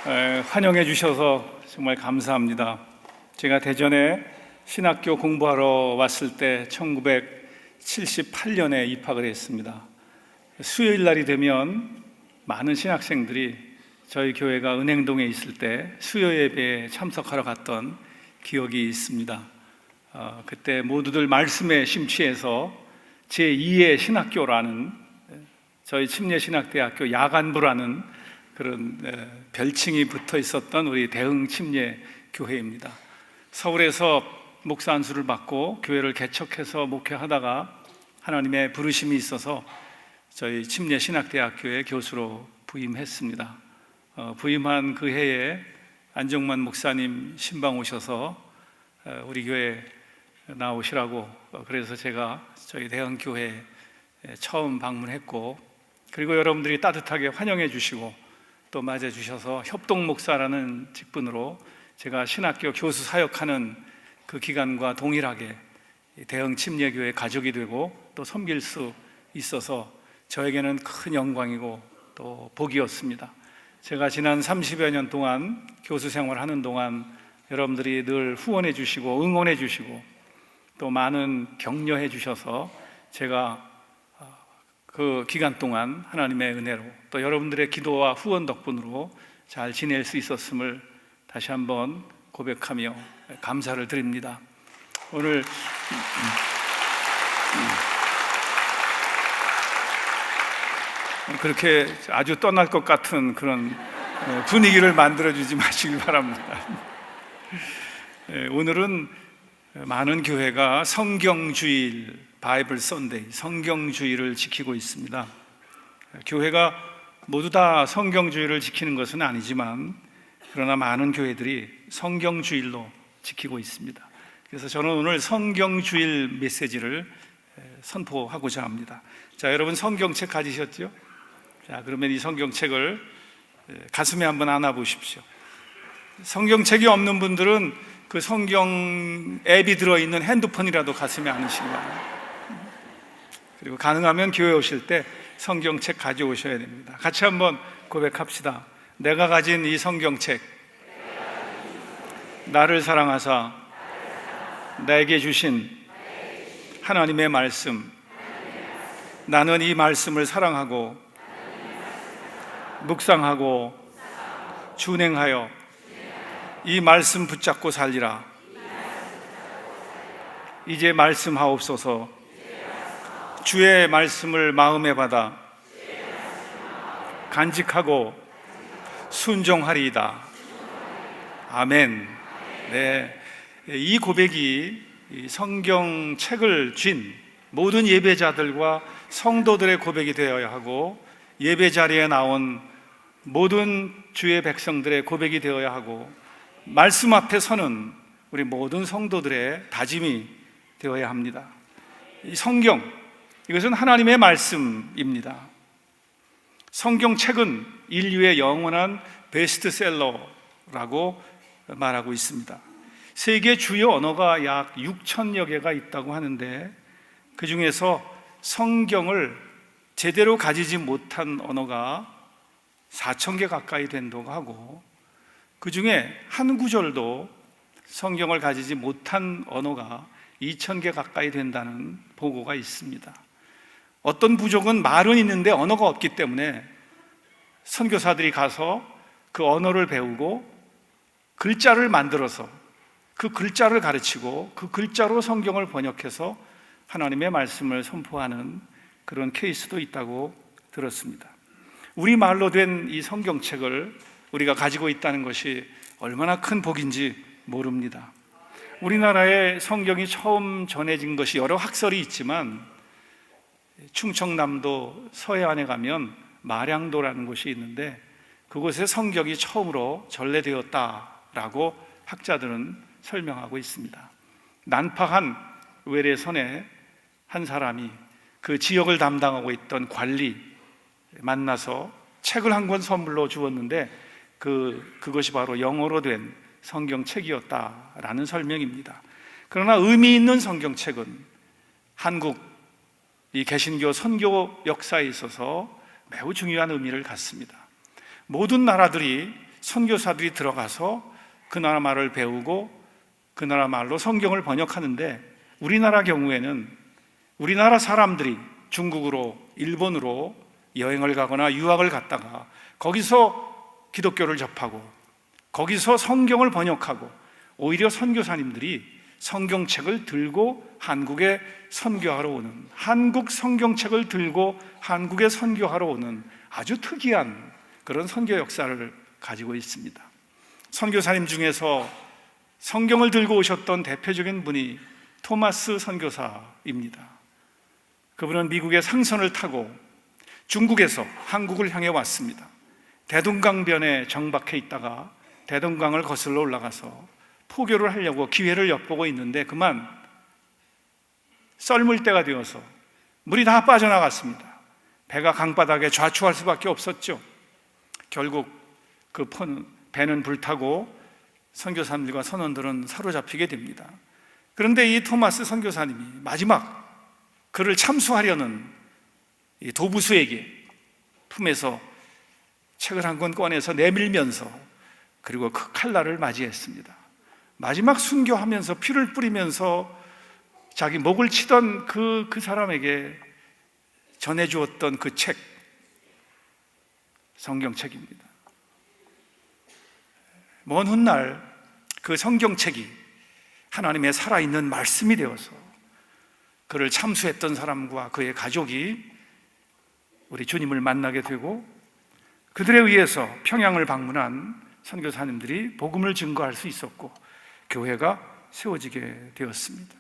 환영해 주셔서 정말 감사합니다. 제가 대전에 신학교 공부하러 왔을 때 1978년에 입학을 했습니다. 수요일 날이 되면 많은 신학생들이 저희 교회가 은행동에 있을 때 수요 예배에 참석하러 갔던 기억이 있습니다. 그때 모두들 말씀에 심취해서 제2의 신학교라는, 저희 침례신학대학교 야간부라는 그런 별칭이 붙어 있었던 우리 대흥 침례교회입니다. 서울에서 목사 안수를 받고 교회를 개척해서 목회하다가 하나님의 부르심이 있어서 저희 침례신학대학교의 교수로 부임했습니다. 부임한 그 해에 안정만 목사님 신방 오셔서 우리 교회 나오시라고, 그래서 제가 저희 대흥교회에 처음 방문했고, 그리고 여러분들이 따뜻하게 환영해 주시고 또 맞아 주셔서 협동 목사라는 직분으로 제가 신학교 교수 사역하는 그 기간과 동일하게 대흥 침례교회 가족이 되고 또 섬길 수 있어서 저에게는 큰 영광이고 또 복이었습니다. 제가 지난 30여 년 동안 교수 생활하는 동안 여러분들이 늘 후원해 주시고 응원해 주시고 또 많은 격려해 주셔서 제가 그 기간 동안 하나님의 은혜로 또 여러분들의 기도와 후원 덕분으로 잘 지낼 수 있었음을 다시 한번 고백하며 감사를 드립니다. 오늘 그렇게 아주 떠날 것 같은 그런 분위기를 만들어주지 마시길 바랍니다. 오늘은 많은 교회가 성경주일, 바이블 선데이, 성경주의를 지키고 있습니다. 교회가 모두 다 성경주의를 지키는 것은 아니지만 그러나 많은 교회들이 성경주일로 지키고 있습니다. 그래서 저는 오늘 성경주일 메시지를 선포하고자 합니다. 자, 여러분 성경책 가지셨죠? 자, 그러면 이 성경책을 가슴에 한번 안아 보십시오. 성경책이 없는 분들은 그 성경 앱이 들어있는 핸드폰이라도 가슴에 안으시기 바랍니다. 그리고 가능하면 교회 오실 때 성경책 가져오셔야 됩니다. 같이 한번 고백합시다. 내가 가진 이 성경책, 나를 사랑하사 나에게 주신 하나님의 말씀, 나는 이 말씀을 사랑하고 묵상하고 준행하여 이 말씀 붙잡고 살리라. 이제 말씀하옵소서. 주의 말씀을 마음에 받아 간직하고 순종하리이다. 아멘. 네, 이 고백이 성경책을 쥔 모든 예배자들과 성도들의 고백이 되어야 하고, 예배 자리에 나온 모든 주의 백성들의 고백이 되어야 하고, 말씀 앞에 서는 우리 모든 성도들의 다짐이 되어야 합니다. 이 성경, 이것은 하나님의 말씀입니다. 성경책은 인류의 영원한 베스트셀러라고 말하고 있습니다. 세계 주요 언어가 약 6천여 개가 있다고 하는데 그 중에서 성경을 제대로 가지지 못한 언어가 4천 개 가까이 된다고 하고, 그 중에 한 구절도 성경을 가지지 못한 언어가 2천 개 가까이 된다는 보고가 있습니다. 어떤 부족은 말은 있는데 언어가 없기 때문에 선교사들이 가서 그 언어를 배우고 글자를 만들어서 그 글자를 가르치고 그 글자로 성경을 번역해서 하나님의 말씀을 선포하는 그런 케이스도 있다고 들었습니다. 우리말로 된 이 성경책을 우리가 가지고 있다는 것이 얼마나 큰 복인지 모릅니다. 우리나라에 성경이 처음 전해진 것이 여러 학설이 있지만 충청남도 서해안에 가면 마량도라는 곳이 있는데 그곳에 성경이 처음으로 전래되었다라고 학자들은 설명하고 있습니다. 난파한 외래선에 한 사람이 그 지역을 담당하고 있던 관리 만나서 책을 한 권 선물로 주었는데 그것이 바로 영어로 된 성경책이었다라는 설명입니다. 그러나 의미 있는 성경책은 한국 이 개신교 선교 역사에 있어서 매우 중요한 의미를 갖습니다. 모든 나라들이 선교사들이 들어가서 그 나라 말을 배우고 그 나라 말로 성경을 번역하는데, 우리나라 경우에는 우리나라 사람들이 중국으로, 일본으로 여행을 가거나 유학을 갔다가 거기서 기독교를 접하고 거기서 성경을 번역하고, 오히려 선교사님들이 성경책을 들고 한국에 선교하러 오는, 한국 성경책을 들고 한국에 선교하러 오는 아주 특이한 그런 선교 역사를 가지고 있습니다. 선교사님 중에서 성경을 들고 오셨던 대표적인 분이 토마스 선교사입니다. 그분은 미국의 상선을 타고 중국에서 한국을 향해 왔습니다. 대동강변에 정박해 있다가 대동강을 거슬러 올라가서 포교를 하려고 기회를 엿보고 있는데 그만 썰물 때가 되어서 물이 다 빠져나갔습니다. 배가 강바닥에 좌초할 수밖에 없었죠. 결국 그 배는 불타고 선교사님들과 선원들은 사로잡히게 됩니다. 그런데 이 토마스 선교사님이 마지막 그를 참수하려는 이 도부수에게 품에서 책을 한 권 꺼내서 내밀면서, 그리고 그 칼날을 맞이했습니다. 마지막 순교하면서 피를 뿌리면서 자기 목을 치던 그 사람에게 전해주었던 그 책, 성경책입니다. 먼 훗날 그 성경책이 하나님의 살아있는 말씀이 되어서 그를 참수했던 사람과 그의 가족이 우리 주님을 만나게 되고, 그들에 의해서 평양을 방문한 선교사님들이 복음을 증거할 수 있었고 교회가 세워지게 되었습니다.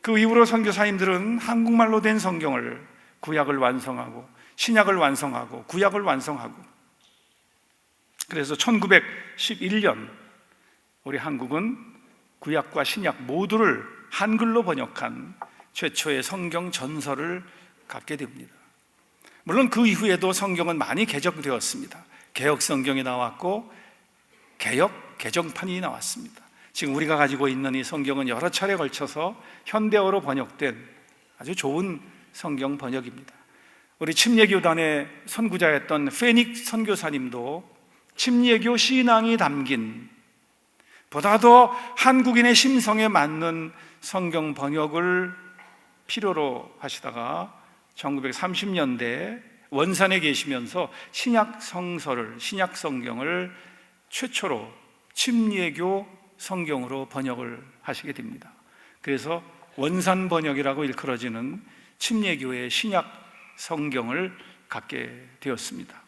그 이후로 선교사님들은 한국말로 된 성경을, 구약을 완성하고 신약을 완성하고 구약을 완성하고, 그래서 1911년 우리 한국은 구약과 신약 모두를 한글로 번역한 최초의 성경 전서를 갖게 됩니다. 물론 그 이후에도 성경은 많이 개정되었습니다. 개역 성경이 나왔고 개역 개정판이 나왔습니다. 지금 우리가 가지고 있는 이 성경은 여러 차례 걸쳐서 현대어로 번역된 아주 좋은 성경 번역입니다. 우리 침례교단의 선구자였던 페닉 선교사님도 침례교 신앙이 담긴 보다 더 한국인의 심성에 맞는 성경 번역을 필요로 하시다가 1930년대 원산에 계시면서 신약 성서를, 신약 성경을 최초로 침례교 성경으로 번역을 하시게 됩니다. 그래서 원산 번역이라고 일컬어지는 침례교의 신약 성경을 갖게 되었습니다.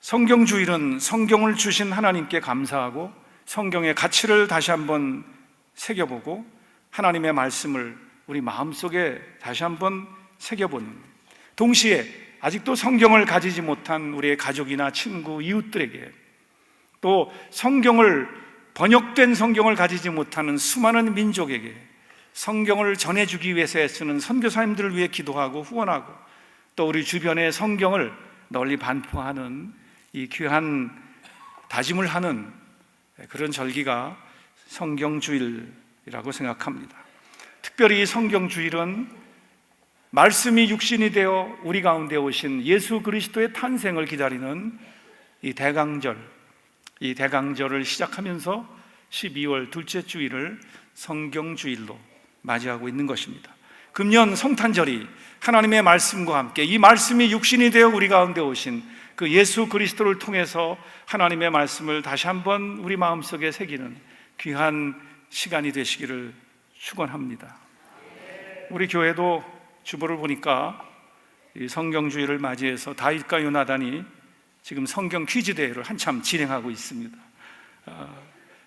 성경주일은 성경을 주신 하나님께 감사하고 성경의 가치를 다시 한번 새겨보고 하나님의 말씀을 우리 마음속에 다시 한번 새겨보는, 동시에 아직도 성경을 가지지 못한 우리의 가족이나 친구, 이웃들에게, 또 성경을, 번역된 성경을 가지지 못하는 수많은 민족에게 성경을 전해주기 위해서 애쓰는 선교사님들을 위해 기도하고 후원하고, 또 우리 주변에 성경을 널리 반포하는 이 귀한 다짐을 하는 그런 절기가 성경주일이라고 생각합니다. 특별히 이 성경주일은 말씀이 육신이 되어 우리 가운데 오신 예수 그리스도의 탄생을 기다리는 이 대강절, 이 대강절을 시작하면서 12월 둘째 주일을 성경주일로 맞이하고 있는 것입니다. 금년 성탄절이 하나님의 말씀과 함께 이 말씀이 육신이 되어 우리 가운데 오신 그 예수 그리스도를 통해서 하나님의 말씀을 다시 한번 우리 마음속에 새기는 귀한 시간이 되시기를 축원합니다. 우리 교회도 주보를 보니까 이 성경주일을 맞이해서 다윗과 요나단이 지금 성경 퀴즈 대회를 한참 진행하고 있습니다.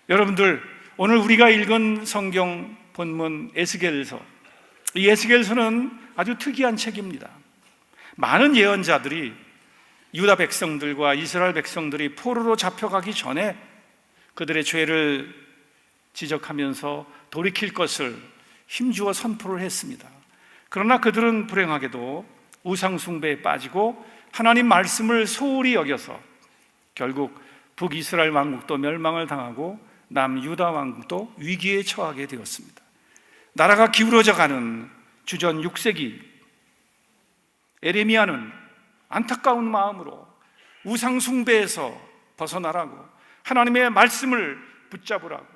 여러분들, 오늘 우리가 읽은 성경 본문 에스겔서, 이 에스겔서는 아주 특이한 책입니다. 많은 예언자들이 유다 백성들과 이스라엘 백성들이 포로로 잡혀가기 전에 그들의 죄를 지적하면서 돌이킬 것을 힘주어 선포를 했습니다. 그러나 그들은 불행하게도 우상 숭배에 빠지고 하나님 말씀을 소홀히 여겨서 결국 북이스라엘 왕국도 멸망을 당하고 남유다 왕국도 위기에 처하게 되었습니다. 나라가 기울어져 가는 주전 6세기 에레미야는 안타까운 마음으로 우상 숭배에서 벗어나라고, 하나님의 말씀을 붙잡으라고,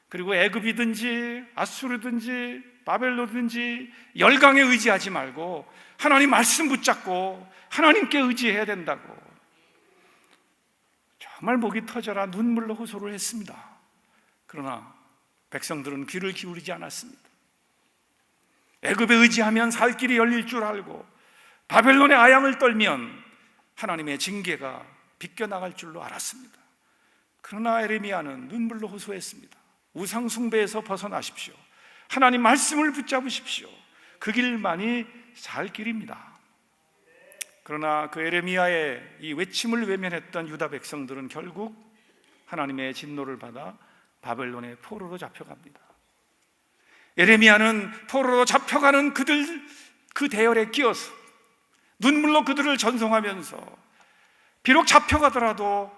그리고 애굽이든지 아수르든지 바벨론이든지 열강에 의지하지 말고 하나님 말씀 붙잡고 하나님께 의지해야 된다고 정말 목이 터져라 눈물로 호소를 했습니다. 그러나 백성들은 귀를 기울이지 않았습니다. 애굽에 의지하면 살 길이 열릴 줄 알고 바벨론의 아양을 떨면 하나님의 징계가 비껴나갈 줄로 알았습니다. 그러나 에레미야는 눈물로 호소했습니다. 우상 숭배에서 벗어나십시오. 하나님 말씀을 붙잡으십시오. 그 길만이 살 길입니다. 그러나 그 에레미야의 이 외침을 외면했던 유다 백성들은 결국 하나님의 진노를 받아 바벨론의 포로로 잡혀갑니다. 에레미야는 포로로 잡혀가는 그들 그 대열에 끼어서 눈물로 그들을 전송하면서 비록 잡혀가더라도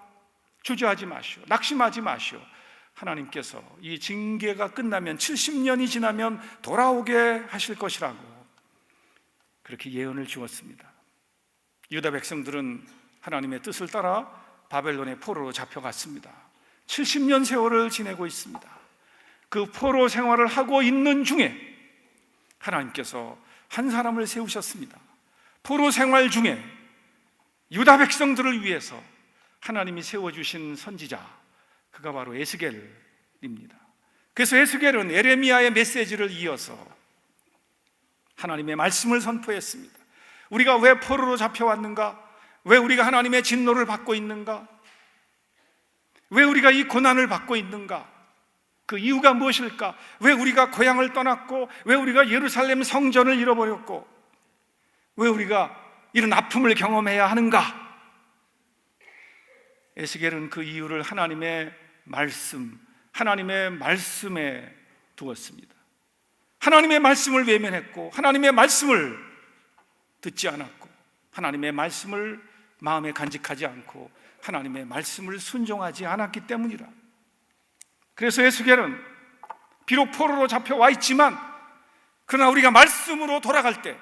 주저하지 마시오, 낙심하지 마시오. 하나님께서 이 징계가 끝나면 70년이 지나면 돌아오게 하실 것이라고 그렇게 예언을 주었습니다. 유다 백성들은 하나님의 뜻을 따라 바벨론의 포로로 잡혀갔습니다. 70년 세월을 지내고 있습니다. 그 포로 생활을 하고 있는 중에 하나님께서 한 사람을 세우셨습니다. 포로 생활 중에 유다 백성들을 위해서 하나님이 세워주신 선지자, 그가 바로 에스겔입니다. 그래서 에스겔은 에레미야의 메시지를 이어서 하나님의 말씀을 선포했습니다. 우리가 왜 포로로 잡혀왔는가? 왜 우리가 하나님의 진노를 받고 있는가? 왜 우리가 이 고난을 받고 있는가? 그 이유가 무엇일까? 왜 우리가 고향을 떠났고, 왜 우리가 예루살렘 성전을 잃어버렸고, 왜 우리가 이런 아픔을 경험해야 하는가? 에스겔은 그 이유를 하나님의 말씀에 두었습니다. 하나님의 말씀을 외면했고, 하나님의 말씀을 듣지 않았고, 하나님의 말씀을 마음에 간직하지 않고, 하나님의 말씀을 순종하지 않았기 때문이라. 그래서 에스겔은 비록 포로로 잡혀와 있지만, 그러나 우리가 말씀으로 돌아갈 때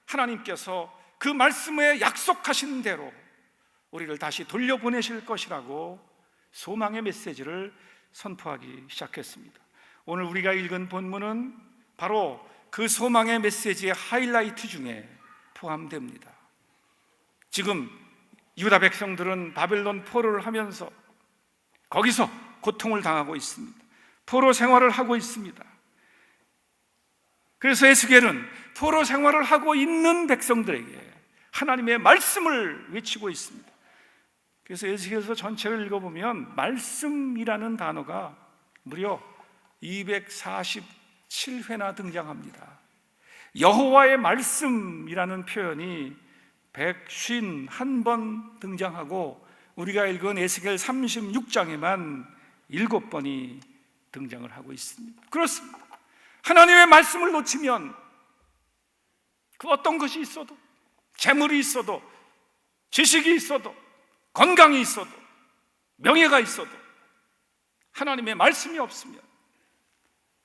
하나님께서 그 말씀에 약속하신 대로 우리를 다시 돌려보내실 것이라고 소망의 메시지를 선포하기 시작했습니다. 오늘 우리가 읽은 본문은 바로 그 소망의 메시지의 하이라이트 중에 포함됩니다. 지금 유다 백성들은 바벨론 포로를 하면서 거기서 고통을 당하고 있습니다. 포로 생활을 하고 있습니다. 그래서 에스겔은 포로 생활을 하고 있는 백성들에게 하나님의 말씀을 외치고 있습니다. 그래서 에스겔서 전체를 읽어보면 말씀이라는 단어가 무려 247회나 등장합니다. 여호와의 말씀이라는 표현이 151번 등장하고, 우리가 읽은 에스겔 36장에만 7번이 등장을 하고 있습니다. 그렇습니다. 하나님의 말씀을 놓치면 그 어떤 것이 있어도, 재물이 있어도, 지식이 있어도, 건강이 있어도, 명예가 있어도, 하나님의 말씀이 없으면,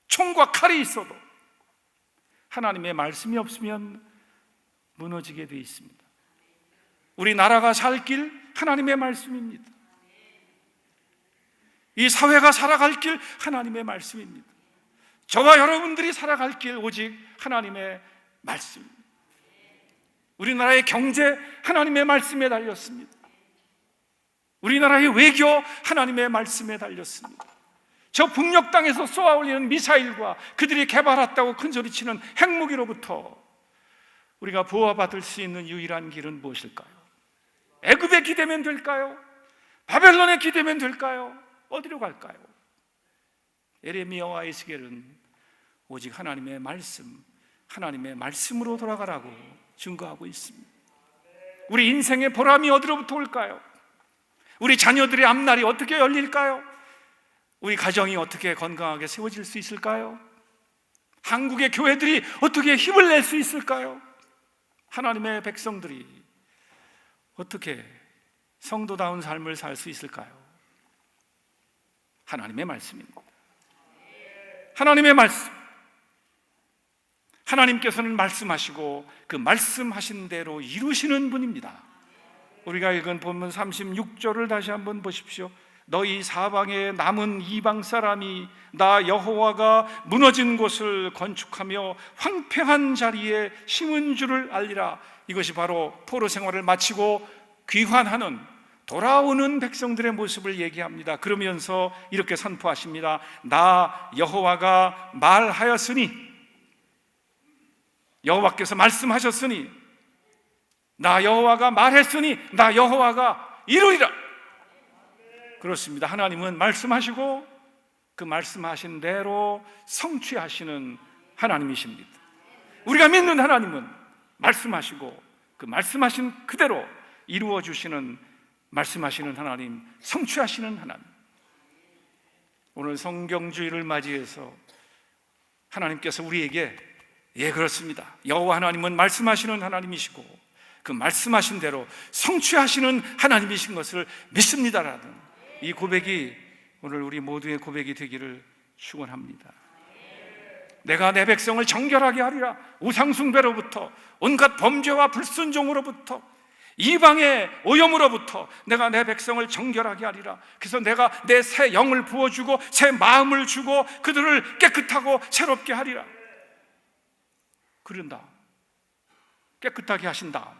총과 칼이 있어도 하나님의 말씀이 없으면 무너지게 되어 있습니다. 우리 나라가 살 길 하나님의 말씀입니다. 이 사회가 살아갈 길 하나님의 말씀입니다. 저와 여러분들이 살아갈 길 오직 하나님의 말씀입니다. 우리나라의 경제 하나님의 말씀에 달렸습니다. 우리나라의 외교 하나님의 말씀에 달렸습니다. 저 북녘 땅에서 쏘아올리는 미사일과 그들이 개발했다고 큰소리치는 핵무기로부터 우리가 보호받을 수 있는 유일한 길은 무엇일까요? 애굽에 기대면 될까요? 바벨론에 기대면 될까요? 어디로 갈까요? 에레미야와 에스겔은 오직 하나님의 말씀, 하나님의 말씀으로 돌아가라고 증거하고 있습니다. 우리 인생의 보람이 어디로부터 올까요? 우리 자녀들의 앞날이 어떻게 열릴까요? 우리 가정이 어떻게 건강하게 세워질 수 있을까요? 한국의 교회들이 어떻게 힘을 낼 수 있을까요? 하나님의 백성들이 어떻게 성도다운 삶을 살 수 있을까요? 하나님의 말씀입니다. 하나님의 말씀. 하나님께서는 말씀하시고 그 말씀하신 대로 이루시는 분입니다. 우리가 읽은 본문 36절을 다시 한번 보십시오. 너희 사방에 남은 이방 사람이 나 여호와가 무너진 곳을 건축하며 황폐한 자리에 심은 줄을 알리라. 이것이 바로 포로 생활을 마치고 귀환하는, 돌아오는 백성들의 모습을 얘기합니다. 그러면서 이렇게 선포하십니다. 나 여호와가 말하였으니, 여호와께서 말씀하셨으니, 나 여호와가 말했으니 나 여호와가 이루리라. 그렇습니다. 하나님은 말씀하시고 그 말씀하신 대로 성취하시는 하나님이십니다. 우리가 믿는 하나님은 말씀하시고 그 말씀하신 그대로 이루어 주시는, 말씀하시는 하나님, 성취하시는 하나님. 오늘 성경주의를 맞이해서 하나님께서 우리에게, 예, 그렇습니다, 여호와 하나님은 말씀하시는 하나님이시고 그 말씀하신 대로 성취하시는 하나님이신 것을 믿습니다라는 이 고백이 오늘 우리 모두의 고백이 되기를 축원합니다. 내가 내 백성을 정결하게 하리라. 우상숭배로부터, 온갖 범죄와 불순종으로부터, 이방의 오염으로부터 내가 내 백성을 정결하게 하리라. 그래서 내가 내 새 영을 부어주고 새 마음을 주고 그들을 깨끗하고 새롭게 하리라. 그런다, 깨끗하게 하신다.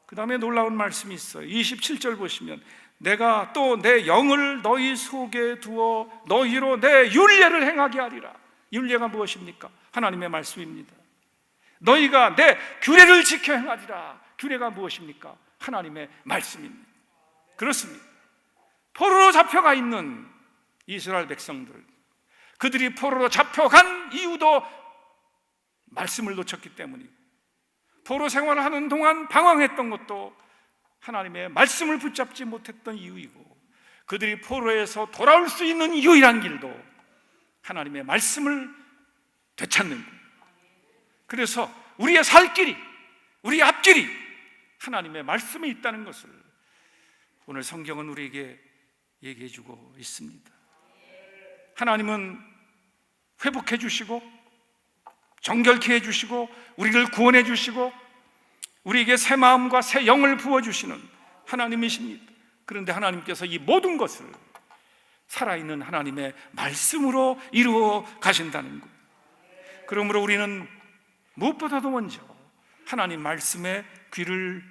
그 다음에 놀라운 말씀이 있어요. 27절 보시면 내가 또 내 영을 너희 속에 두어 너희로 내 율례를 행하게 하리라. 율례가 무엇입니까? 하나님의 말씀입니다. 너희가 내 규례를 지켜 행하리라. 규례가 무엇입니까? 하나님의 말씀입니다. 그렇습니다. 포로로 잡혀가 있는 이스라엘 백성들, 그들이 포로로 잡혀간 이유도 말씀을 놓쳤기 때문이고, 포로 생활을 하는 동안 방황했던 것도 하나님의 말씀을 붙잡지 못했던 이유이고, 그들이 포로에서 돌아올 수 있는 유일한 길도 하나님의 말씀을 되찾는 거예요. 그래서 우리의 살 길이, 우리의 앞길이 하나님의 말씀에 있다는 것을 오늘 성경은 우리에게 얘기해 주고 있습니다. 하나님은 회복해 주시고 정결케 해 주시고 우리를 구원해 주시고 우리에게 새 마음과 새 영을 부어주시는 하나님이십니다. 그런데 하나님께서 이 모든 것을 살아있는 하나님의 말씀으로 이루어 가신다는 것. 그러므로 우리는 무엇보다도 먼저 하나님 말씀에 귀를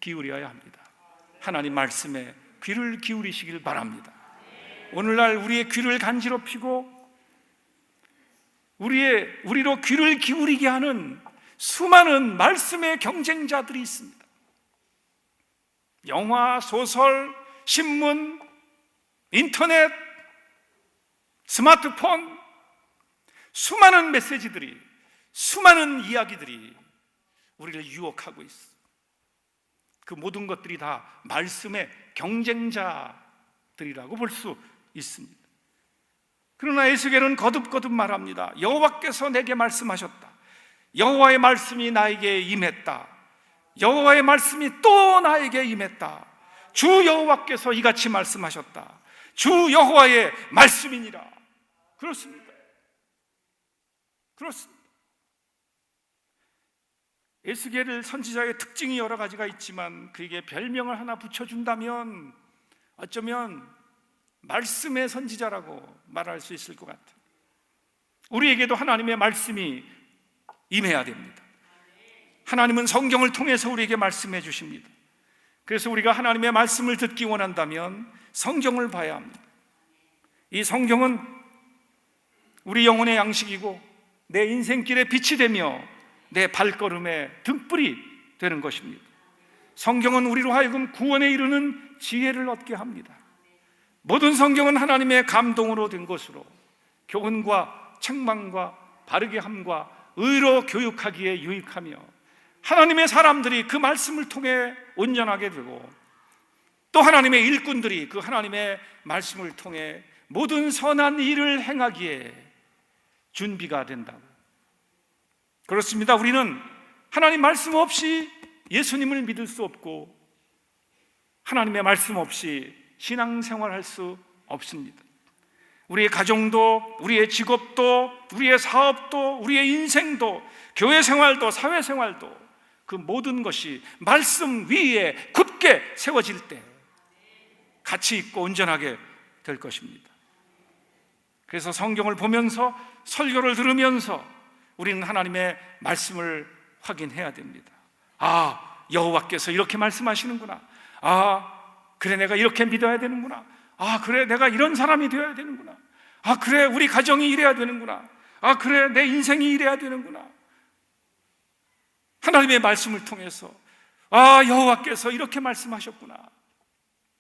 기울여야 합니다. 하나님 말씀에 귀를 기울이시길 바랍니다. 오늘날 우리의 귀를 간지럽히고 우리로 귀를 기울이게 하는 수많은 말씀의 경쟁자들이 있습니다. 영화, 소설, 신문, 인터넷, 스마트폰, 수많은 메시지들이, 수많은 이야기들이 우리를 유혹하고 있습니다. 그 모든 것들이 다 말씀의 경쟁자들이라고 볼 수 있습니다. 그러나 에스겔은 거듭거듭 말합니다. 여호와께서 내게 말씀하셨다. 여호와의 말씀이 나에게 임했다. 여호와의 말씀이 또 나에게 임했다. 주 여호와께서 이같이 말씀하셨다. 주 여호와의 말씀이니라. 그렇습니다. 그렇습니다. 에스겔 선지자의 특징이 여러 가지가 있지만 그에게 별명을 하나 붙여준다면 어쩌면 말씀의 선지자라고 말할 수 있을 것 같아요. 우리에게도 하나님의 말씀이 임해야 됩니다. 하나님은 성경을 통해서 우리에게 말씀해 주십니다. 그래서 우리가 하나님의 말씀을 듣기 원한다면 성경을 봐야 합니다. 이 성경은 우리 영혼의 양식이고 내 인생길에 빛이 되며 내 발걸음의 등불이 되는 것입니다. 성경은 우리로 하여금 구원에 이르는 지혜를 얻게 합니다. 모든 성경은 하나님의 감동으로 된 것으로 교훈과 책망과 바르게 함과 의로 교육하기에 유익하며 하나님의 사람들이 그 말씀을 통해 온전하게 되고 또 하나님의 일꾼들이 그 하나님의 말씀을 통해 모든 선한 일을 행하기에 준비가 된다고. 그렇습니다. 우리는 하나님 말씀 없이 예수님을 믿을 수 없고 하나님의 말씀 없이 신앙생활할 수 없습니다. 우리의 가정도, 우리의 직업도, 우리의 사업도, 우리의 인생도, 교회 생활도, 사회 생활도 그 모든 것이 말씀 위에 굳게 세워질 때 가치 있고 온전하게 될 것입니다. 그래서 성경을 보면서, 설교를 들으면서 우리는 하나님의 말씀을 확인해야 됩니다. 아, 여호와께서 이렇게 말씀하시는구나. 아, 그래, 내가 이렇게 믿어야 되는구나. 아, 그래, 내가 이런 사람이 되어야 되는구나. 아, 그래, 우리 가정이 이래야 되는구나. 아, 그래, 내 인생이 이래야 되는구나. 하나님의 말씀을 통해서, 아, 여호와께서 이렇게 말씀하셨구나.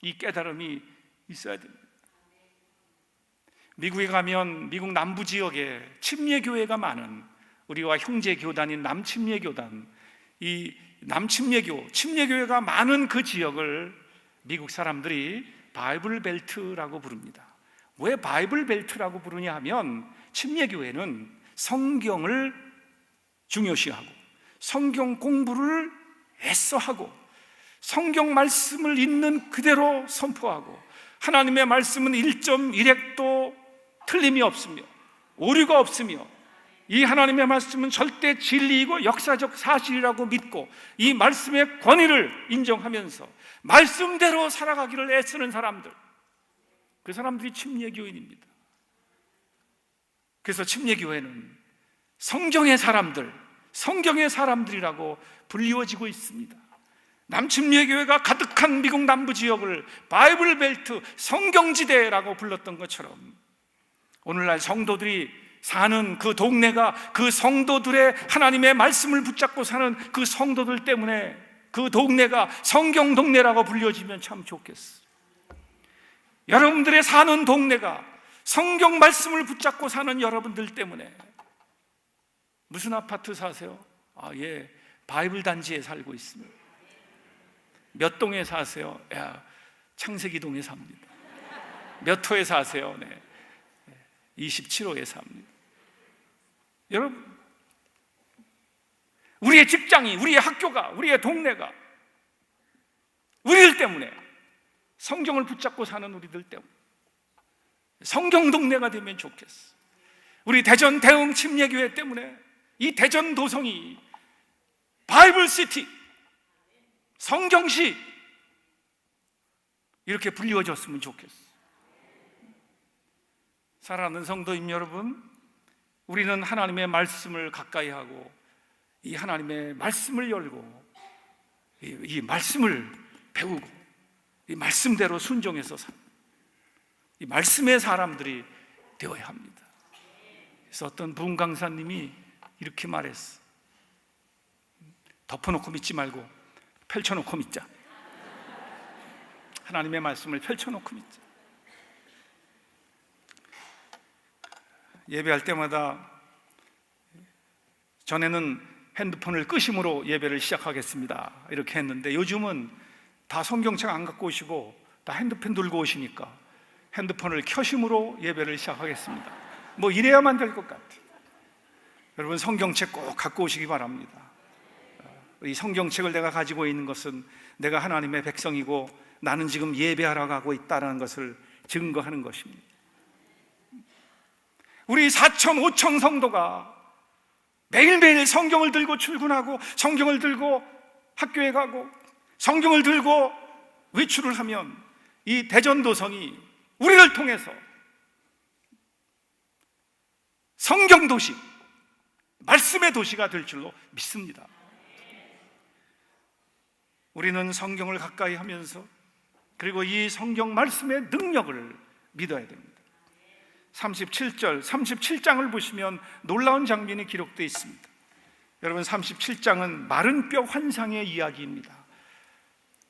이 깨달음이 있어야 됩니다. 미국에 가면 미국 남부 지역에 침례교회가 많은, 우리와 형제 교단인 남침례교단, 이 남침례교, 침례교회가 많은 그 지역을 미국 사람들이 바이블 벨트라고 부릅니다. 왜 바이블 벨트라고 부르냐 하면, 침례교회는 성경을 중요시하고 성경 공부를 애써 하고 성경 말씀을 있는 그대로 선포하고, 하나님의 말씀은 1.1획도 틀림이 없으며 오류가 없으며, 이 하나님의 말씀은 절대 진리이고 역사적 사실이라고 믿고 이 말씀의 권위를 인정하면서 말씀대로 살아가기를 애쓰는 사람들, 그 사람들이 침례교인입니다. 그래서 침례교회는 성경의 사람들, 성경의 사람들이라고 불리워지고 있습니다. 남침례교회가 가득한 미국 남부 지역을 바이블 벨트, 성경지대라고 불렀던 것처럼, 오늘날 성도들이 사는 그 동네가 그 성도들의 하나님의 말씀을 붙잡고 사는 그 성도들 때문에 그 동네가 성경 동네라고 불려지면 참 좋겠어. 여러분들의 사는 동네가 성경 말씀을 붙잡고 사는 여러분들 때문에. 무슨 아파트 사세요? 아, 예, 바이블 단지에 살고 있습니다. 몇 동에 사세요? 야, 창세기동에 삽니다. 몇 호에 사세요? 네, 27호에 삽니다. 여러분, 우리의 직장이, 우리의 학교가, 우리의 동네가 우리들 때문에, 성경을 붙잡고 사는 우리들 때문에 성경 동네가 되면 좋겠어. 우리 대전 대흥 침례교회 때문에 이 대전 도성이 바이블 시티, 성경시 이렇게 불리워졌으면 좋겠어. 사랑하는 성도님 여러분, 우리는 하나님의 말씀을 가까이 하고 이 하나님의 말씀을 열고 이 말씀을 배우고 이 말씀대로 순종해서 사는 이 말씀의 사람들이 되어야 합니다. 그래서 어떤 부흥 강사님이 이렇게 말했어. 덮어놓고 믿지 말고 펼쳐놓고 믿자. 하나님의 말씀을 펼쳐놓고 믿자. 예배할 때마다 전에는 핸드폰을 끄심으로 예배를 시작하겠습니다 이렇게 했는데, 요즘은 다 성경책 안 갖고 오시고 다 핸드폰 들고 오시니까 핸드폰을 켜심으로 예배를 시작하겠습니다. 뭐 이래야만 될 것 같아요. 여러분, 성경책 꼭 갖고 오시기 바랍니다. 이 성경책을 내가 가지고 있는 것은 내가 하나님의 백성이고 나는 지금 예배하러 가고 있다는 것을 증거하는 것입니다. 우리 4천, 5천 성도가 매일매일 성경을 들고 출근하고 성경을 들고 학교에 가고 성경을 들고 외출을 하면 이 대전도성이 우리를 통해서 성경도시, 말씀의 도시가 될 줄로 믿습니다. 우리는 성경을 가까이 하면서 그리고 이 성경 말씀의 능력을 믿어야 됩니다. 37절, 37장을 보시면 놀라운 장면이 기록되어 있습니다. 여러분, 37장은 마른 뼈 환상의 이야기입니다.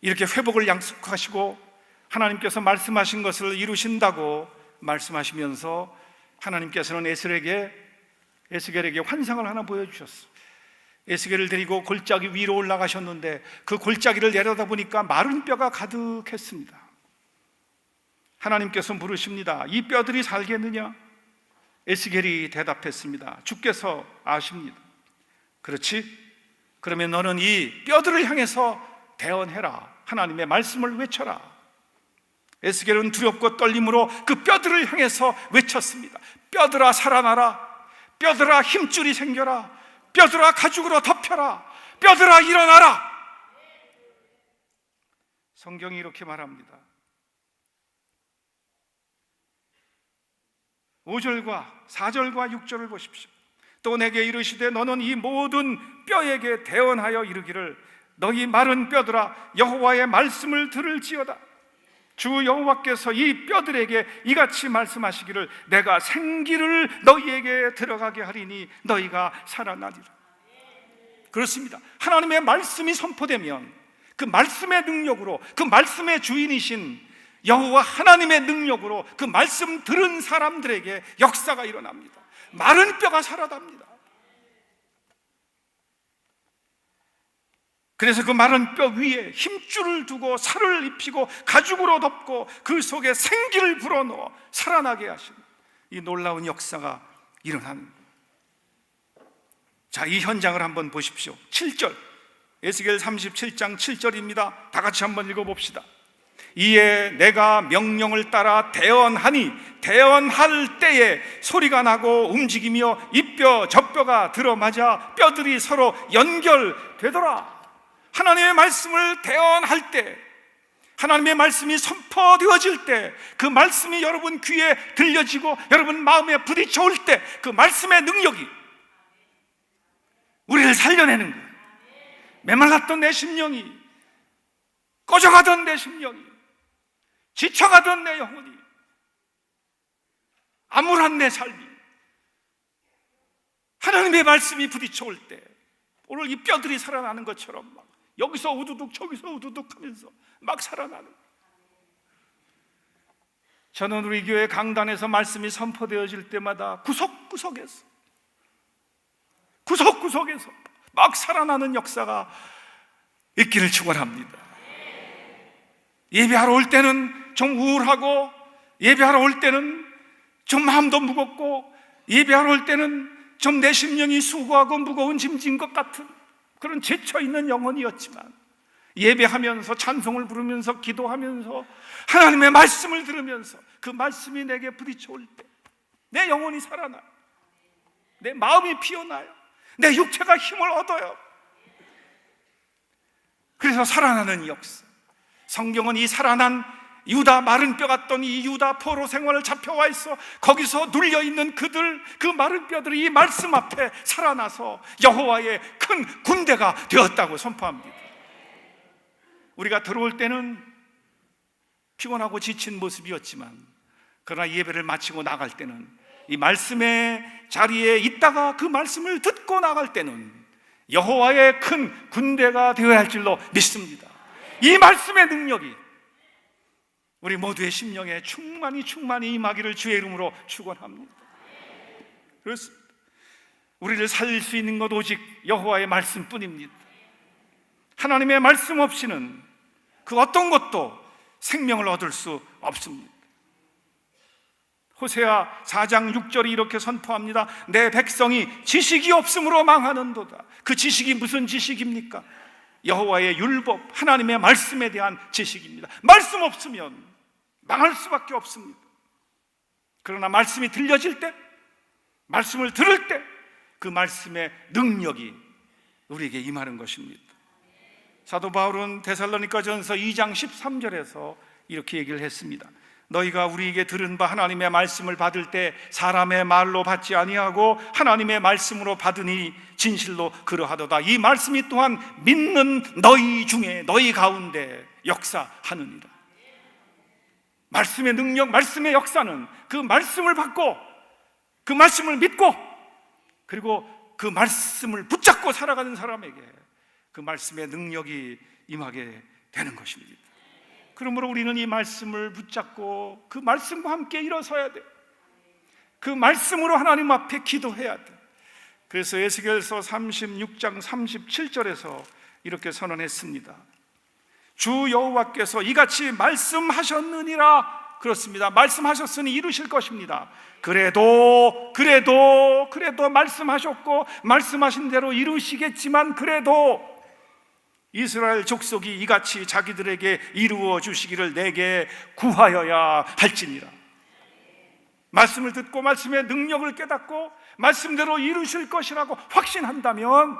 이렇게 회복을 약속하시고 하나님께서 말씀하신 것을 이루신다고 말씀하시면서 하나님께서는 에스겔에게 환상을 하나 보여주셨어요. 에스겔을 데리고 골짜기 위로 올라가셨는데 그 골짜기를 내려다보니까 마른 뼈가 가득했습니다. 하나님께서 물으십니다. 이 뼈들이 살겠느냐? 에스겔이 대답했습니다. 주께서 아십니다. 그렇지? 그러면 너는 이 뼈들을 향해서 대언해라. 하나님의 말씀을 외쳐라. 에스겔은 두렵고 떨림으로 그 뼈들을 향해서 외쳤습니다. 뼈들아 살아나라. 뼈들아 힘줄이 생겨라. 뼈들아 가죽으로 덮여라. 뼈들아 일어나라. 성경이 이렇게 말합니다. 5절과 4절과 6절을 보십시오. 또 내게 이르시되 너는 이 모든 뼈에게 대언하여 이르기를 너희 마른 뼈들아 여호와의 말씀을 들을지어다. 주 여호와께서 이 뼈들에게 이같이 말씀하시기를 내가 생기를 너희에게 들어가게 하리니 너희가 살아나리라. 그렇습니다. 하나님의 말씀이 선포되면 그 말씀의 능력으로, 그 말씀의 주인이신 여호와 하나님의 능력으로 그 말씀 들은 사람들에게 역사가 일어납니다. 마른 뼈가 살아납니다. 그래서 그 마른 뼈 위에 힘줄을 두고 살을 입히고 가죽으로 덮고 그 속에 생기를 불어넣어 살아나게 하신 이 놀라운 역사가 일어나는 거예요. 자, 이 현장을 한번 보십시오. 7절, 에스겔 37장 7절입니다. 다 같이 한번 읽어봅시다. 이에 내가 명령을 따라 대언하니 대언할 때에 소리가 나고 움직이며 이 뼈 저 뼈가 들어맞아 뼈들이 서로 연결되더라. 하나님의 말씀을 대언할 때, 하나님의 말씀이 선포되어질 때, 그 말씀이 여러분 귀에 들려지고 여러분 마음에 부딪혀올 때 그 말씀의 능력이 우리를 살려내는 거예요. 메말랐던 내 심령이, 꺼져가던 내 심령이, 지쳐가던 내 영혼이, 암울한 내 삶이 하나님의 말씀이 부딪혀올 때 오늘 이 뼈들이 살아나는 것처럼 막 여기서 우두둑 저기서 우두둑 하면서 막 살아나는. 저는 우리 교회 강단에서 말씀이 선포되어질 때마다 구석구석에서 막 살아나는 역사가 있기를 축원합니다. 예배하러 올 때는 좀 우울하고, 예배하러 올 때는 좀 마음도 무겁고, 예배하러 올 때는 좀 내 심령이 수고하고 무거운 짐진 것 같은 그런 지쳐있는 영혼이었지만, 예배하면서 찬송을 부르면서 기도하면서 하나님의 말씀을 들으면서 그 말씀이 내게 부딪혀올 때 내 영혼이 살아나요. 내 마음이 피어나요. 내 육체가 힘을 얻어요. 그래서 살아나는 역사. 성경은 이 살아난 유다 마른 뼈 같던 이 유다 포로 생활을 잡혀와 있어 거기서 눌려있는 그들, 그 마른 뼈들이 이 말씀 앞에 살아나서 여호와의 큰 군대가 되었다고 선포합니다. 우리가 들어올 때는 피곤하고 지친 모습이었지만, 그러나 예배를 마치고 나갈 때는 이 말씀의 자리에 있다가 그 말씀을 듣고 나갈 때는 여호와의 큰 군대가 되어야 할 줄로 믿습니다. 이 말씀의 능력이 우리 모두의 심령에 충만히 임하기를 주의 이름으로 축원합니다. 그렇습니다. 우리를 살릴 수 있는 것 오직 여호와의 말씀뿐입니다. 하나님의 말씀 없이는 그 어떤 것도 생명을 얻을 수 없습니다. 호세아 4장 6절이 이렇게 선포합니다. 내 백성이 지식이 없으므로 망하는도다. 그 지식이 무슨 지식입니까? 여호와의 율법, 하나님의 말씀에 대한 지식입니다. 말씀 없으면 망할 수밖에 없습니다. 그러나 말씀이 들려질 때, 말씀을 들을 때 그 말씀의 능력이 우리에게 임하는 것입니다. 사도 바울은 데살로니가전서 2장 13절에서 이렇게 얘기를 했습니다. 너희가 우리에게 들은 바 하나님의 말씀을 받을 때 사람의 말로 받지 아니하고 하나님의 말씀으로 받으니 진실로 그러하도다. 이 말씀이 또한 믿는 너희 중에, 너희 가운데 역사하느니라. 말씀의 능력, 말씀의 역사는 그 말씀을 받고 그 말씀을 믿고 그리고 그 말씀을 붙잡고 살아가는 사람에게 그 말씀의 능력이 임하게 되는 것입니다. 그러므로 우리는 이 말씀을 붙잡고 그 말씀과 함께 일어서야 돼. 그 말씀으로 하나님 앞에 기도해야 돼. 그래서 에스겔서 36장 37절에서 이렇게 선언했습니다. 주 여호와께서 이같이 말씀하셨느니라. 그렇습니다. 말씀하셨으니 이루실 것입니다. 그래도 말씀하셨고 말씀하신 대로 이루시겠지만, 그래도 이스라엘 족속이 이같이 자기들에게 이루어 주시기를 내게 구하여야 할지니라. 말씀을 듣고 말씀의 능력을 깨닫고 말씀대로 이루실 것이라고 확신한다면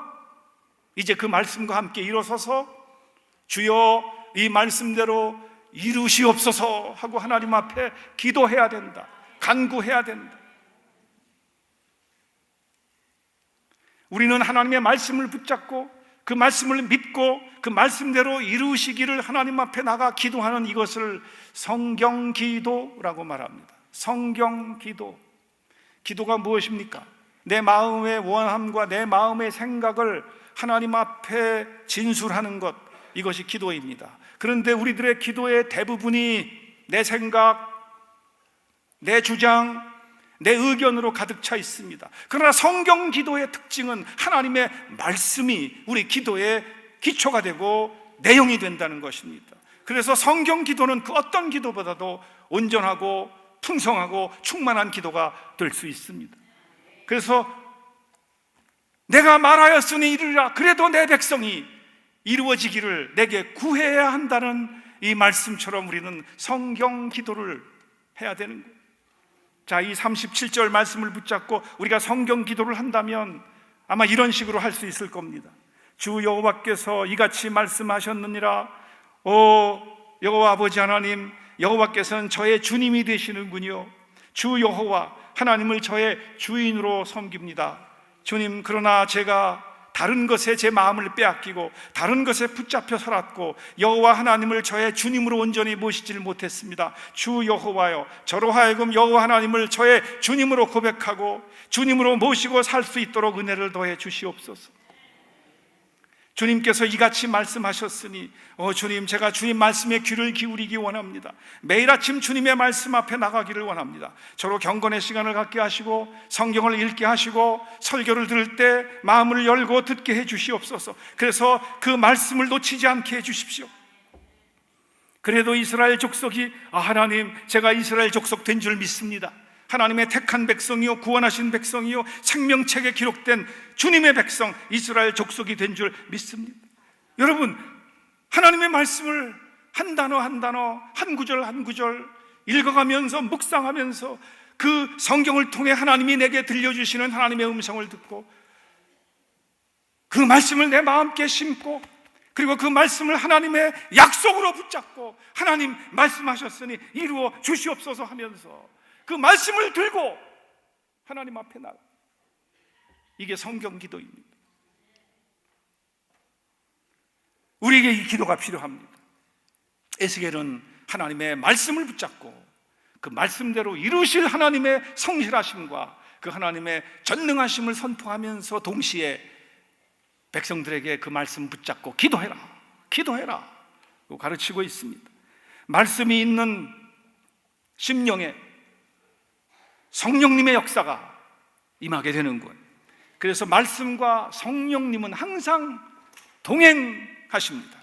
이제 그 말씀과 함께 일어서서 주여 이 말씀대로 이루시옵소서 하고 하나님 앞에 기도해야 된다. 간구해야 된다. 우리는 하나님의 말씀을 붙잡고 그 말씀을 믿고 그 말씀대로 이루시기를 하나님 앞에 나가 기도하는 이것을 성경기도라고 말합니다. 성경기도. 기도가 무엇입니까? 내 마음의 원함과 내 마음의 생각을 하나님 앞에 진술하는 것, 이것이 기도입니다. 그런데 우리들의 기도의 대부분이 내 생각, 내 주장, 내 의견으로 가득 차 있습니다. 그러나 성경 기도의 특징은 하나님의 말씀이 우리 기도의 기초가 되고 내용이 된다는 것입니다. 그래서 성경 기도는 그 어떤 기도보다도 온전하고 풍성하고 충만한 기도가 될 수 있습니다. 그래서 내가 말하였으니 이르리라, 그래도 내 백성이 이루어지기를 내게 구해야 한다는 이 말씀처럼 우리는 성경 기도를 해야 되는 거예요. 자, 이 37절 말씀을 붙잡고 우리가 성경 기도를 한다면 아마 이런 식으로 할 수 있을 겁니다. 주 여호와께서 이같이 말씀하셨느니라. 오 여호와 아버지 하나님, 여호와께서는 저의 주님이 되시는군요. 주 여호와 하나님을 저의 주인으로 섬깁니다. 주님, 그러나 제가 다른 것에 제 마음을 빼앗기고 다른 것에 붙잡혀 살았고 여호와 하나님을 저의 주님으로 온전히 모시지를 못했습니다. 주 여호와여, 저로 하여금 여호와 하나님을 저의 주님으로 고백하고 주님으로 모시고 살 수 있도록 은혜를 더해 주시옵소서. 주님께서 이같이 말씀하셨으니 주님, 제가 주님 말씀에 귀를 기울이기 원합니다. 매일 아침 주님의 말씀 앞에 나가기를 원합니다. 저로 경건의 시간을 갖게 하시고 성경을 읽게 하시고 설교를 들을 때 마음을 열고 듣게 해 주시옵소서. 그래서 그 말씀을 놓치지 않게 해 주십시오. 그래도 이스라엘 족속이 하나님, 제가 이스라엘 족속 된 줄 믿습니다. 하나님의 택한 백성이요, 구원하신 백성이요, 생명책에 기록된 주님의 백성, 이스라엘 족속이 된 줄 믿습니다. 여러분, 하나님의 말씀을 한 단어 한 단어, 한 구절 한 구절 읽어가면서 묵상하면서 그 성경을 통해 하나님이 내게 들려주시는 하나님의 음성을 듣고 그 말씀을 내 마음께 심고 그리고 그 말씀을 하나님의 약속으로 붙잡고 하나님 말씀하셨으니 이루어 주시옵소서 하면서 그 말씀을 들고 하나님 앞에 나가. 이게 성경 기도입니다. 우리에게 이 기도가 필요합니다. 에스겔은 하나님의 말씀을 붙잡고 그 말씀대로 이루실 하나님의 성실하심과 그 하나님의 전능하심을 선포하면서 동시에 백성들에게 그 말씀 붙잡고 기도해라, 기도해라 가르치고 있습니다. 말씀이 있는 심령에 성령님의 역사가 임하게 되는 거예요. 그래서 말씀과 성령님은 항상 동행하십니다.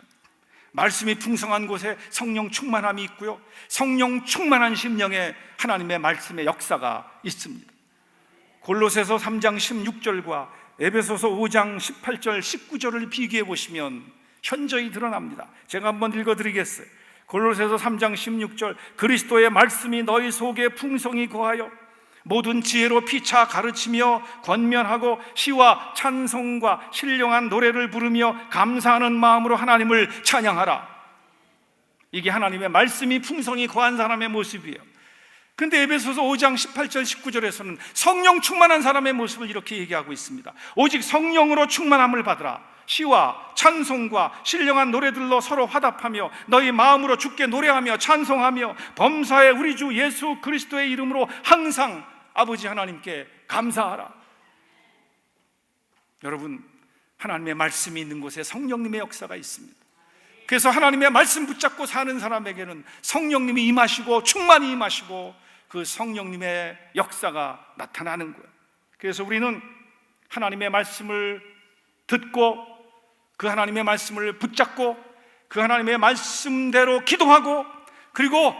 말씀이 풍성한 곳에 성령 충만함이 있고요, 성령 충만한 심령에 하나님의 말씀의 역사가 있습니다. 골로새서 3장 16절과 에베소서 5장 18절 19절을 비교해 보시면 현저히 드러납니다. 제가 한번 읽어드리겠어요. 골로새서 3장 16절, 그리스도의 말씀이 너희 속에 풍성히 거하여 모든 지혜로 피차 가르치며 권면하고 시와 찬송과 신령한 노래를 부르며 감사하는 마음으로 하나님을 찬양하라. 이게 하나님의 말씀이 풍성히 거한 사람의 모습이에요. 그런데 에베소서 5장 18절 19절에서는 성령 충만한 사람의 모습을 이렇게 얘기하고 있습니다. 오직 성령으로 충만함을 받으라. 시와 찬송과 신령한 노래들로 서로 화답하며 너희 마음으로 주께 노래하며 찬송하며 범사의 우리 주 예수 그리스도의 이름으로 항상 아버지 하나님께 감사하라. 여러분, 하나님의 말씀이 있는 곳에 성령님의 역사가 있습니다. 그래서 하나님의 말씀 붙잡고 사는 사람에게는 성령님이 임하시고 충만히 임하시고 그 성령님의 역사가 나타나는 거예요. 그래서 우리는 하나님의 말씀을 듣고 그 하나님의 말씀을 붙잡고 그 하나님의 말씀대로 기도하고 그리고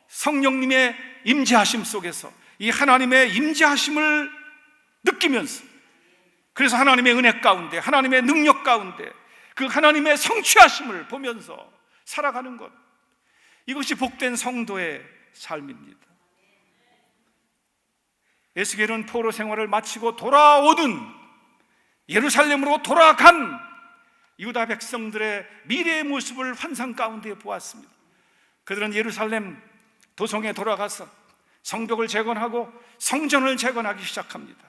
성령님의 임재하심 속에서 이 하나님의 임재하심을 느끼면서 그래서 하나님의 은혜 가운데 하나님의 능력 가운데 그 하나님의 성취하심을 보면서 살아가는 것, 이것이 복된 성도의 삶입니다. 에스겔은 포로 생활을 마치고 돌아오는 예루살렘으로 돌아간 유다 백성들의 미래의 모습을 환상 가운데 보았습니다. 그들은 예루살렘 도성에 돌아가서 성벽을 재건하고 성전을 재건하기 시작합니다.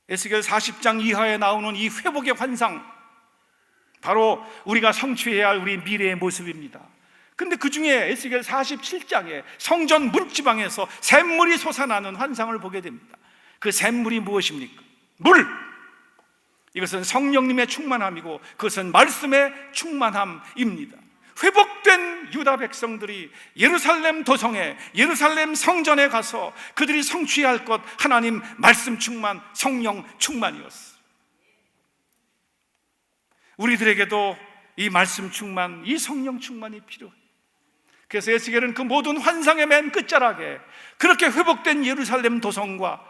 에스겔 40장 이하에 나오는 이 회복의 환상, 바로 우리가 성취해야 할 우리 미래의 모습입니다. 근데 그 중에 에스겔 47장에 성전 문지방에서 샘물이 솟아나는 환상을 보게 됩니다. 그 샘물이 무엇입니까? 물! 이것은 성령님의 충만함이고 그것은 말씀의 충만함입니다. 회복된 유다 백성들이 예루살렘 도성에, 예루살렘 성전에 가서 그들이 성취해야 할 것, 하나님 말씀 충만, 성령 충만이었어요. 우리들에게도 이 말씀 충만, 이 성령 충만이 필요해요. 그래서 에스겔은 그 모든 환상의 맨 끝자락에 그렇게 회복된 예루살렘 도성과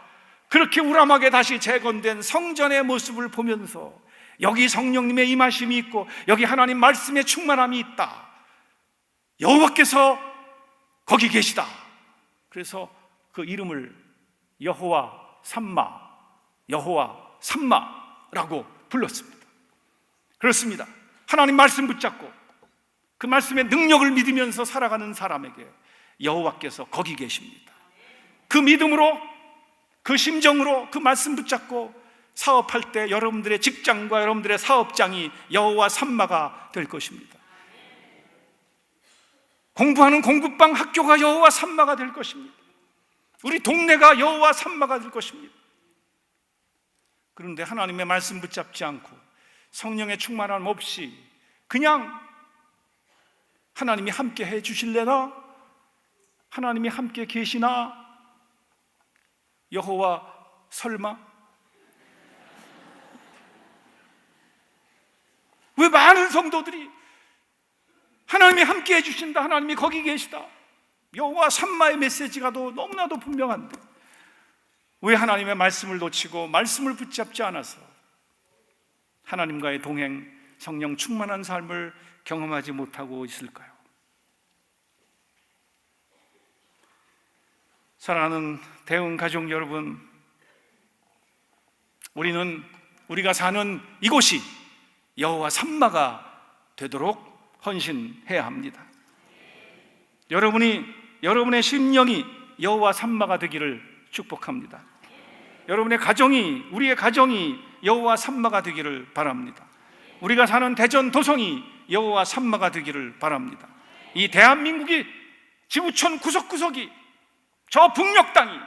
그렇게 우람하게 다시 재건된 성전의 모습을 보면서 여기 성령님의 임하심이 있고 여기 하나님 말씀의 충만함이 있다, 여호와께서 거기 계시다. 그래서 그 이름을 여호와 삼마, 여호와 삼마라고 불렀습니다. 그렇습니다. 하나님 말씀 붙잡고 그 말씀의 능력을 믿으면서 살아가는 사람에게 여호와께서 거기 계십니다. 그 믿음으로, 그 심정으로 그 말씀 붙잡고 사업할 때 여러분들의 직장과 여러분들의 사업장이 여호와 삼마가 될 것입니다. 공부하는 공부방 학교가 여호와 삼마가 될 것입니다. 우리 동네가 여호와 삼마가 될 것입니다. 그런데 하나님의 말씀 붙잡지 않고 성령의 충만함 없이 그냥 하나님이 함께 해 주실래나? 하나님이 함께 계시나? 여호와 설마? 왜 많은 성도들이 하나님이 함께 해주신다, 하나님이 거기 계시다, 여호와 삼마의 메시지가 너무나도 분명한데 왜 하나님의 말씀을 놓치고 말씀을 붙잡지 않아서 하나님과의 동행, 성령 충만한 삶을 경험하지 못하고 있을까요? 사랑하는 대응 가족 여러분, 우리가 사는 이곳이 여호와 삼마가 되도록 헌신해야 합니다. 여러분의 심령이 여호와 삼마가 되기를 축복합니다. 여러분의 가정이, 우리의 가정이 여호와 삼마가 되기를 바랍니다. 우리가 사는 대전 도성이 여호와 삼마가 되기를 바랍니다. 이 대한민국이, 지구촌 구석구석이, 저 북녘 땅이,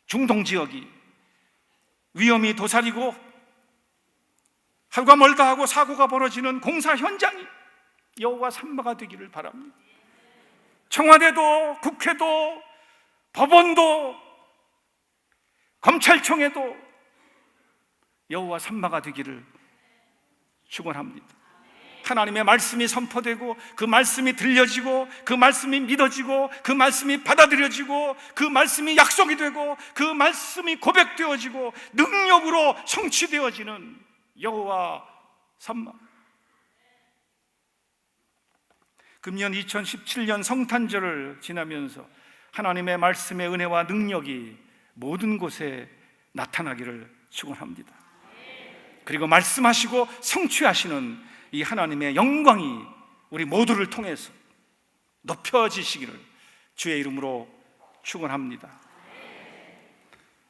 중동 지역이 위험이 도사리고 하루가 멀다 하고 사고가 벌어지는 공사 현장이 여호와 삼마가 되기를 바랍니다. 청와대도, 국회도, 법원도, 검찰청에도 여호와 삼마가 되기를 축원합니다. 하나님의 말씀이 선포되고 그 말씀이 들려지고 그 말씀이 믿어지고 그 말씀이 받아들여지고 그 말씀이 약속이 되고 그 말씀이 고백되어지고 능력으로 성취되어지는 여호와 삼마. 금년 2017년 성탄절을 지나면서 하나님의 말씀의 은혜와 능력이 모든 곳에 나타나기를 축원합니다. 그리고 말씀하시고 성취하시는 이 하나님의 영광이 우리 모두를 통해서 높여지시기를 주의 이름으로 축원합니다.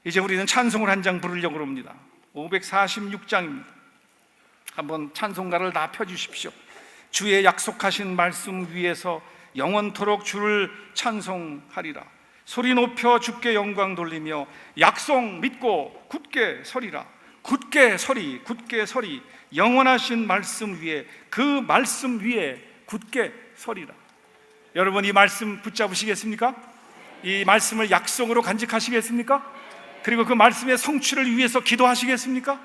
이제 우리는 찬송을 한 장 부르려고 합니다. 546장입니다. 한번 찬송가를 다 펴주십시오. 주의 약속하신 말씀 위에서 영원토록 주를 찬송하리라. 소리 높여 주께 영광 돌리며 약속 믿고 굳게 서리라. 굳게 서리, 굳게 서리. 영원하신 말씀 위에, 그 말씀 위에 굳게 서리라. 여러분, 이 말씀 붙잡으시겠습니까? 이 말씀을 약속으로 간직하시겠습니까? 그리고 그 말씀의 성취를 위해서 기도하시겠습니까?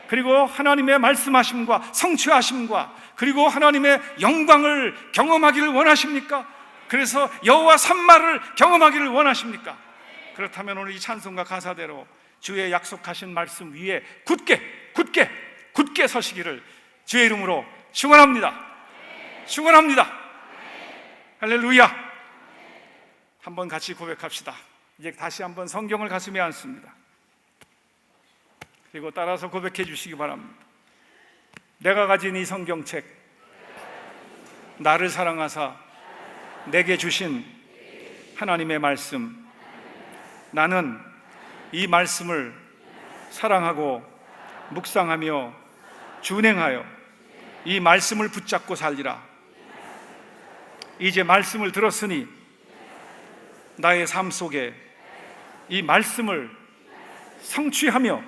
그리고 하나님의 말씀하심과 성취하심과 그리고 하나님의 영광을 경험하기를 원하십니까? 그래서 여호와 삼마를 경험하기를 원하십니까? 그렇다면 오늘 이 찬송가 가사대로 주의 약속하신 말씀 위에 굳게 서시기를 주의 이름으로 축원합니다. 축원합니다. 할렐루야. 한번 같이 고백합시다. 이제 다시 한번 성경을 가슴에 안습니다. 그리고 따라서 고백해 주시기 바랍니다. 내가 가진 이 성경책, 나를 사랑하사 내게 주신 하나님의 말씀, 나는 이 말씀을 사랑하고 묵상하며 준행하여 이 말씀을 붙잡고 살리라. 이제 말씀을 들었으니 나의 삶 속에 이 말씀을 성취하며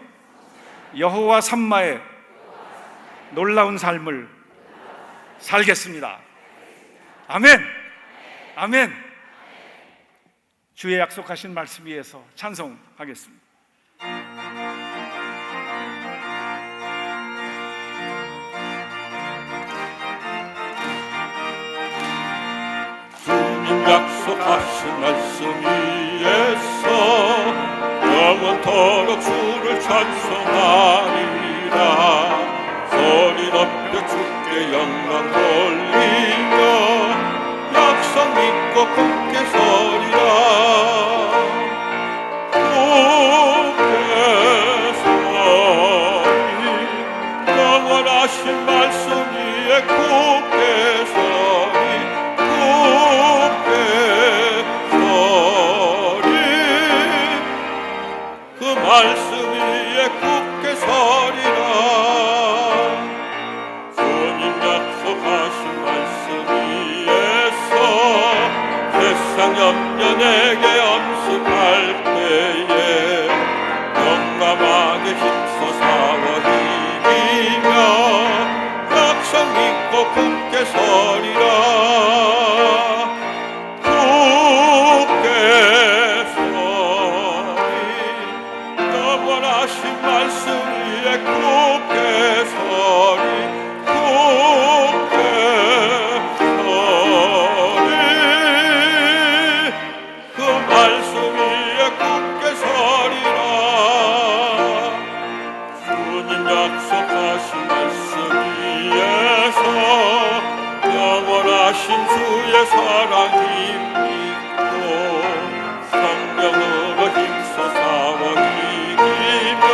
여호와 삼마의 놀라운 삶을 살겠습니다. 아멘. 아멘. 주의 약속하신 말씀 위에서 찬송하겠습니다. 주님 약속하신 말씀 위에서 영원토록 주를 찬송하리라. 소리 높여 주께 영광 돌리며 약속 믿고 굳게 서리라. 굳게 서리 영원하신 말씀 위에 굳게 서리. 굳게 서리 그 말씀 위에 굳게 서리라. 주님 약속하신 말씀 위에서 세상 염려 내게 엄습할 때에 용감하게 힘써 싸워 이기며 약속 믿고 굳게 서리라. 굳게 서리 영원하신 말씀 위에 굳게 서리. 굳게 서리 그 말씀 위에 굳게 서리라. 주님 약속하신 말씀 위에서 영원하신 주의 사랑 힘입고 성령으로 힘써 싸워 이기며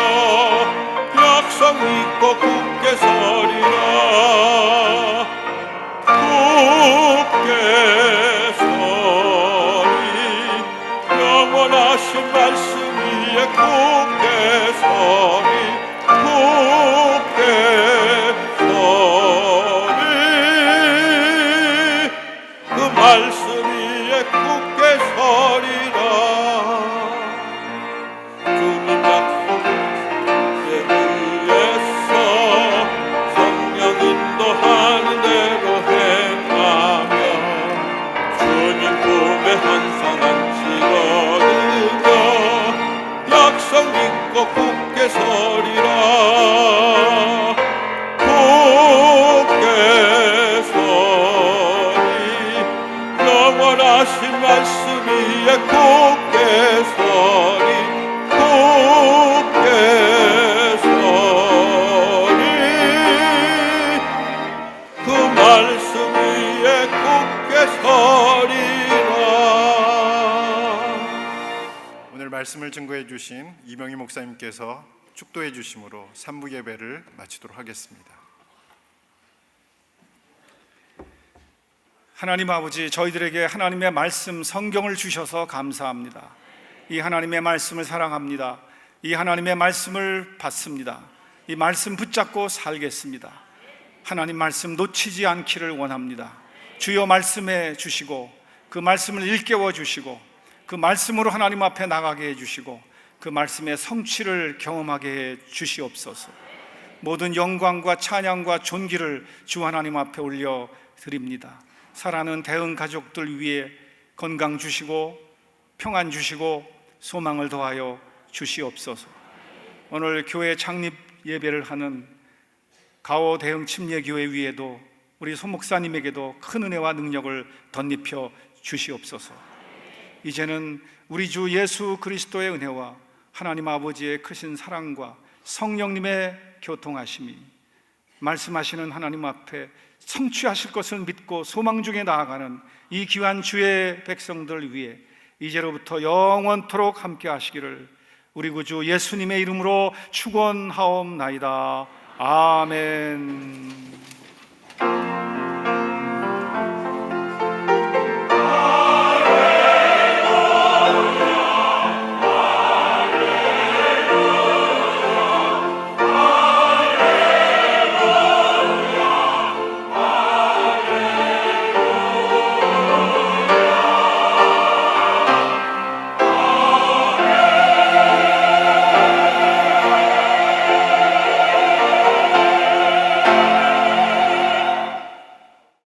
약속 믿고 굳게 서리라. 굳게 서리 영원하신 말씀 위에 굳게 서리. 굳게 서리 그 말씀 위에 굳게 서리라. 주님 약속에 의해서 성령 인도하는 대로 행하며 주님 품에 한산한 지거든요 약속 믿고 굳게 서리라. 굳게 서리 영원하신 말씀 위에 굳게 서리. 굳게 서리 그 말씀 위에 굳게 서리라. 오늘 말씀을 증거해 주신 이명희 목사님께서 축도해 주심으로 3부 예배를 마치도록 하겠습니다. 하나님 아버지, 저희들에게 하나님의 말씀 성경을 주셔서 감사합니다. 이 하나님의 말씀을 사랑합니다. 이 하나님의 말씀을 받습니다. 이 말씀 붙잡고 살겠습니다. 하나님 말씀 놓치지 않기를 원합니다. 주여 말씀해 주시고 그 말씀을 일깨워 주시고 그 말씀으로 하나님 앞에 나가게 해주시고 그 말씀의 성취를 경험하게 해 주시옵소서. 모든 영광과 찬양과 존귀를 주 하나님 앞에 올려 드립니다. 사랑하는 대응 가족들 위해 건강 주시고 평안 주시고 소망을 더하여 주시옵소서. 오늘 교회 창립 예배를 하는 가오 대응 침례교회 위에도 우리 소 목사님에게도 큰 은혜와 능력을 덧입혀 주시옵소서. 이제는 우리 주 예수 그리스도의 은혜와 하나님 아버지의 크신 사랑과 성령님의 교통하심이 말씀하시는 하나님 앞에 성취하실 것을 믿고 소망 중에 나아가는 이 귀한 주의 백성들 위해 이제로부터 영원토록 함께 하시기를 우리 구주 예수님의 이름으로 축원하옵나이다. 아멘.